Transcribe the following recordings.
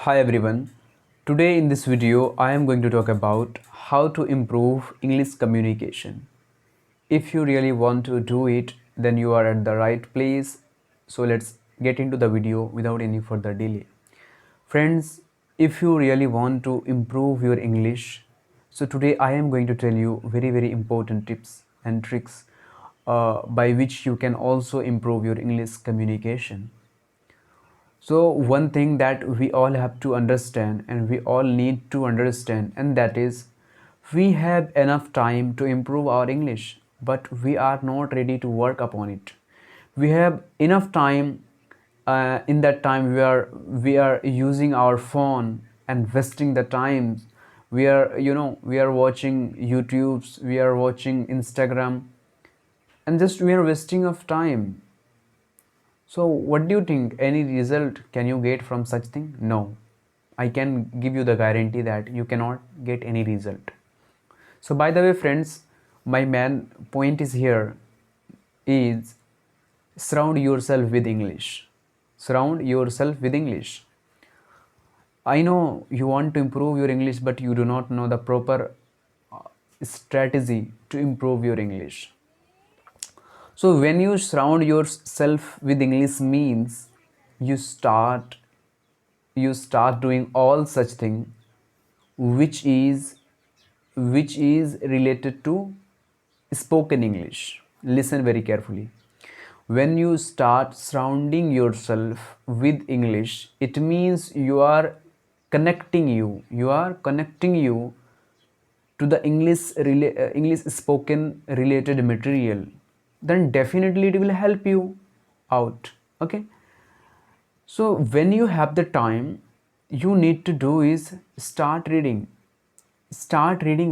Hi everyone. Today in this video I am going to talk about how to improve English communication. If you really want to do it, then you are at the right place. So let's get into the video without any further delay. Friends, if you really want to improve your English, so today I am going to tell you very important tips and tricks by which you can also improve your English communication. So, one thing that we all have to understand and we all need to understand, and that is we have enough time to improve our English, but we are not ready to work upon it. We have enough time. In that time, we are using our phone and wasting the time. We are watching YouTube's, we are watching Instagram, and just we are wasting of time. So, what do you think? Any result can you get from such thing? No. I can give you the guarantee that you cannot get any result. So, by the way, friends, my main point is here is surround yourself with English. Surround yourself with English. I know you want to improve your English, but you do not know the proper uh, strategy to improve your English. So when you surround yourself with English means you start you start doing all such thing which is which is related to spoken English. Listen very carefully. When you start surrounding yourself with English, it means you are connecting you to the English spoken related material. Then definitely it will help you out. Okay, so when you have the time, you need to do is start reading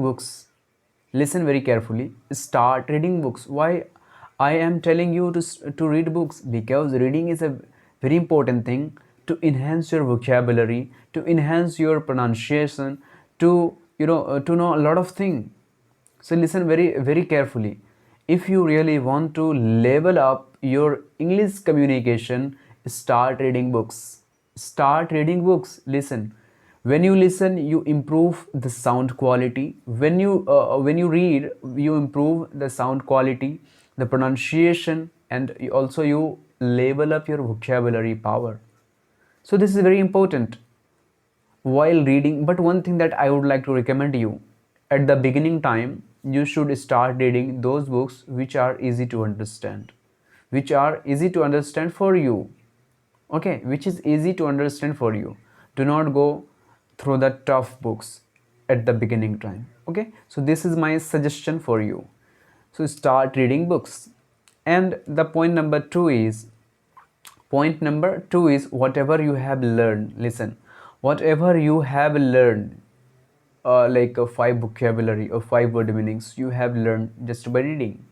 books. Listen very carefully. Start reading books. Why I am telling you to read books? Because reading is a very important thing to enhance your vocabulary, to enhance your pronunciation, to to know a lot of things. So listen very carefully. If you really want to level up your English communication, start reading books. Start reading books. Listen. When you listen, you improve the sound quality. When you read, you improve the sound quality, the pronunciation, and also you level up your vocabulary power. So this is very important while reading. But one thing that I would like to recommend you, at the beginning time you should start reading those books which are easy to understand, for you. Okay, which is easy to understand for you. Do not go through the tough books at the beginning time. Okay, so this is my suggestion for you. So start reading books. And the point number two is whatever you have learned. Listen, whatever you have learned, like five vocabulary or five word meanings you have learned just by reading,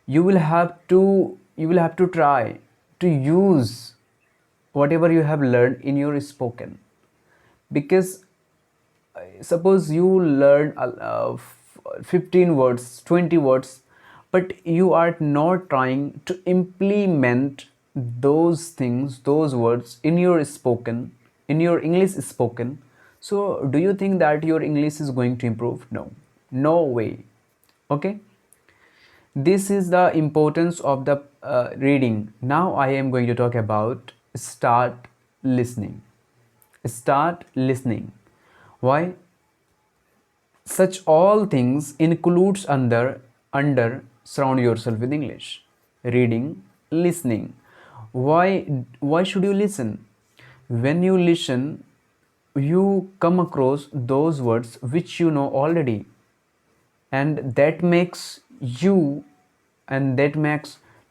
you will have to try to use whatever you have learned in your spoken. Because suppose you learn 15 words, 20 words, but you are not trying to implement those things, those words in your spoken, in your English spoken. So do you think that your English is going to improve? No, no way. Okay, this is the importance of the reading. Now I am going to talk about start listening. Start listening. Why? Such all things includes under surround yourself with English. Reading, listening. Why should you listen? When you listen, you come across those words which you know already, and that makes to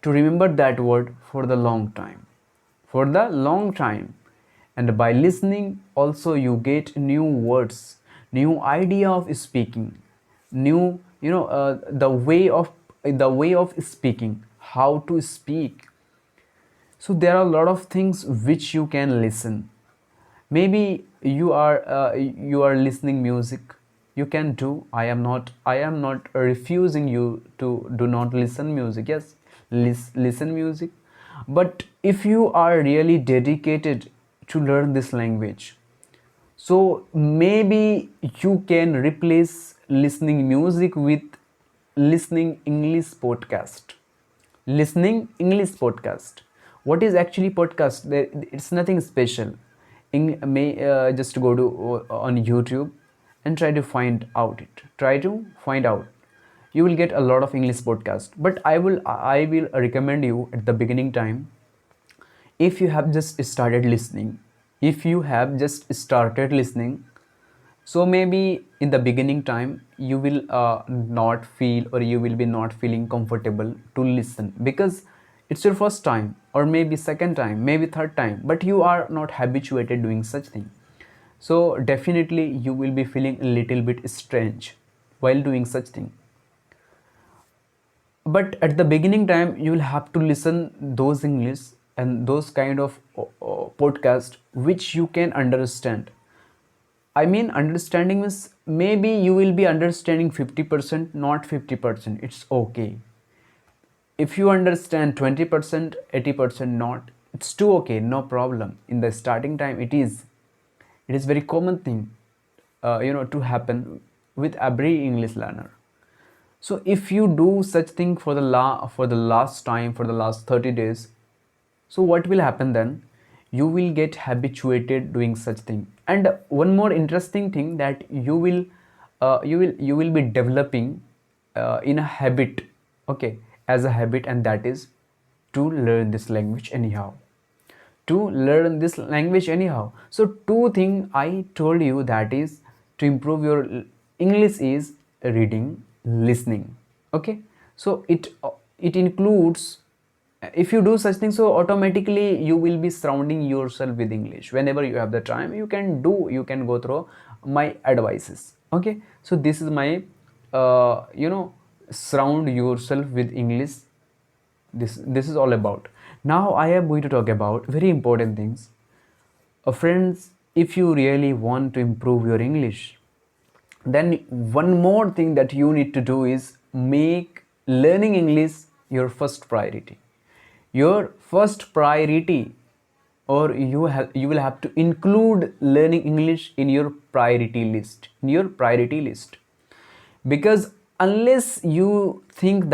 remember that word for the long time. And by listening also you get new words, new idea of speaking, new the way of speaking, how to speak. So there are a lot of things which you can listen. Maybe you are listening music. You can do. I am not refusing you to do not listen music. Yes, listen music. But if you are really dedicated to learn this language, So maybe you can replace listening music with listening English podcast. Listening English podcast. What is actually podcast? It's nothing special. May just go to on YouTube and try to find out it. Try to find out. You will get a lot of English podcast. But I will recommend you at the beginning time, if you have just started listening, if you have just started listening, so maybe in the beginning time you will not feel, or you will be not feeling comfortable to listen, because it's your first time, or maybe second time, maybe third time, but you are not habituated doing such thing. So definitely you will be feeling a little bit strange while doing such thing. But at the beginning time you will have to listen those English and those kind of podcast which you can understand. I mean, understanding means maybe you will be understanding 50%, not 50%. It's okay. If you understand 20%, 80% not, it's too okay, no problem. In the starting time, it is very common thing, to happen with every English learner. So if you do such thing for the last time, for the last 30 days, so what will happen then? You will get habituated doing such thing. And one more interesting thing, that you will be developing in a habit, okay, as a habit, and that is to learn this language anyhow. To learn this language anyhow. So two thing I told you, that is to improve your English is reading, listening. Okay, so it includes, if you do such things, so automatically you will be surrounding yourself with English. Whenever you have the time, you can go through my advices. Okay, so this is my surround yourself with English. This is all about. Now I am going to talk about very important things. Friends, if you really want to improve your English, then one more thing that you need to do is make learning English your first priority. Your first priority, or you will have to include learning English in your priority list, because unless you think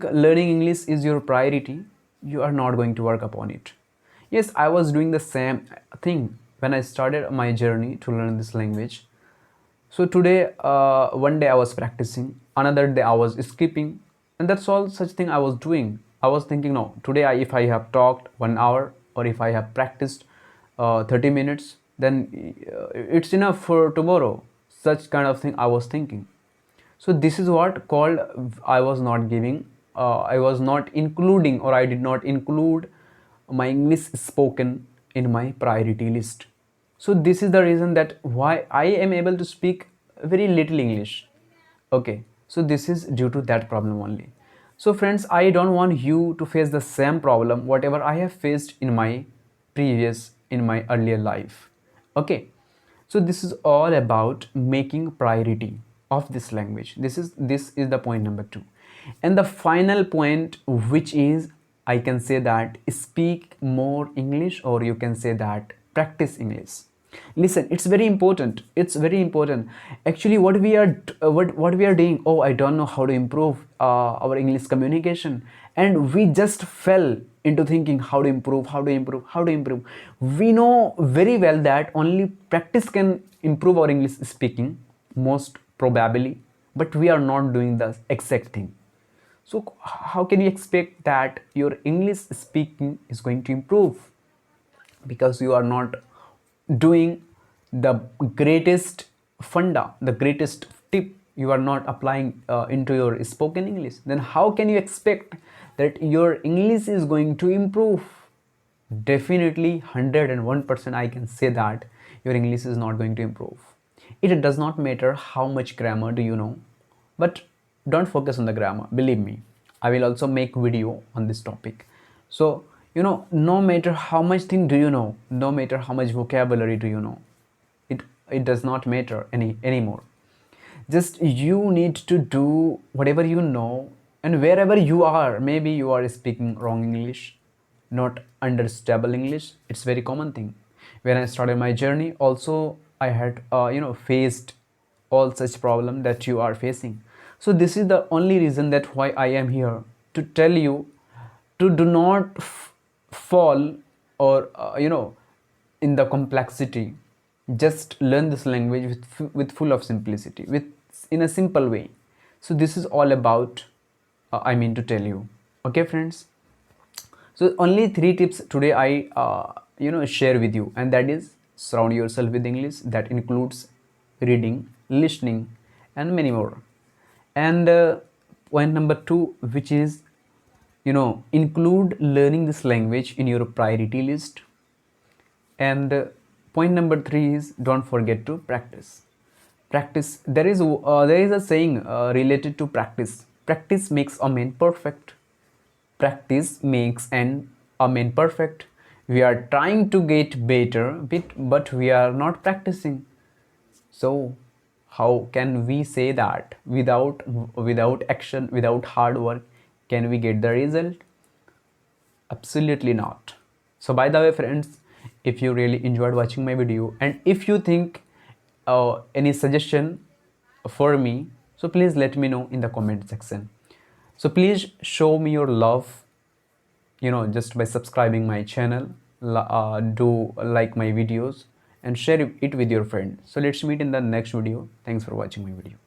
learning English is your priority, you are not going to work upon it. Yes, I was doing the same thing when I started my journey to learn this language. So today, one day I was practicing, another day I was skipping, and that's all such thing I was doing. I was thinking, no, today if I have talked 1 hour, or if I have practiced 30 minutes, then it's enough for tomorrow. Such kind of thing I was thinking. So this is what called, I was not including, or I did not include my English spoken in my priority list. So this is the reason that why I am able to speak very little English. Okay, so this is due to that problem only. So friends, I don't want you to face the same problem whatever I have faced in my earlier life. Okay, so this is all about making priority of this language. This is the point number 2. And the final point, which is, I can say that, speak more English, or you can say that practice English. Listen, it's very important. Actually, what we are doing, oh, I don't know how to improve our English communication, and we just fell into thinking how to improve. We know very well that only practice can improve our English speaking, most probably, but we are not doing the exact thing. So how can you expect that your English speaking is going to improve? Because you are not doing the greatest the greatest tip, you are not applying into your spoken English. Then how can you expect that your English is going to improve? Definitely 101% I can say that your English is not going to improve. It does not matter how much grammar do you know, but don't focus on the grammar. Believe me, I will also make video on this topic. So no matter how much thing do you know, no matter how much vocabulary do you know, it does not matter anymore. Just you need to do whatever you know, and wherever you are, maybe you are speaking wrong English, not understandable English. It's very common thing. When I started my journey also, I had faced all such problem that you are facing. So this is the only reason that why I am here, to tell you to do not fall, or in the complexity. Just learn this language with full of simplicity, with in a simple way. So this is all about, I mean to tell you. Okay friends, so only three tips today I share with you, and that is surround yourself with English. That includes reading, listening, and many more. And point number two, which is include learning this language in your priority list. And point number three is don't forget to practice. Practice. There is a saying related to practice. Practice makes a man perfect. Practice makes an a man perfect. We are trying to get better, but we are not practicing. So how can we say that without action, without hard work, can we get the result? Absolutely not. So by the way friends, if you really enjoyed watching my video, and if you think any suggestion for me, so please let me know in the comment section. So please show me your love, just by subscribing my channel. Do like my videos and share it with your friend. So let's meet in the next video. Thanks for watching my video.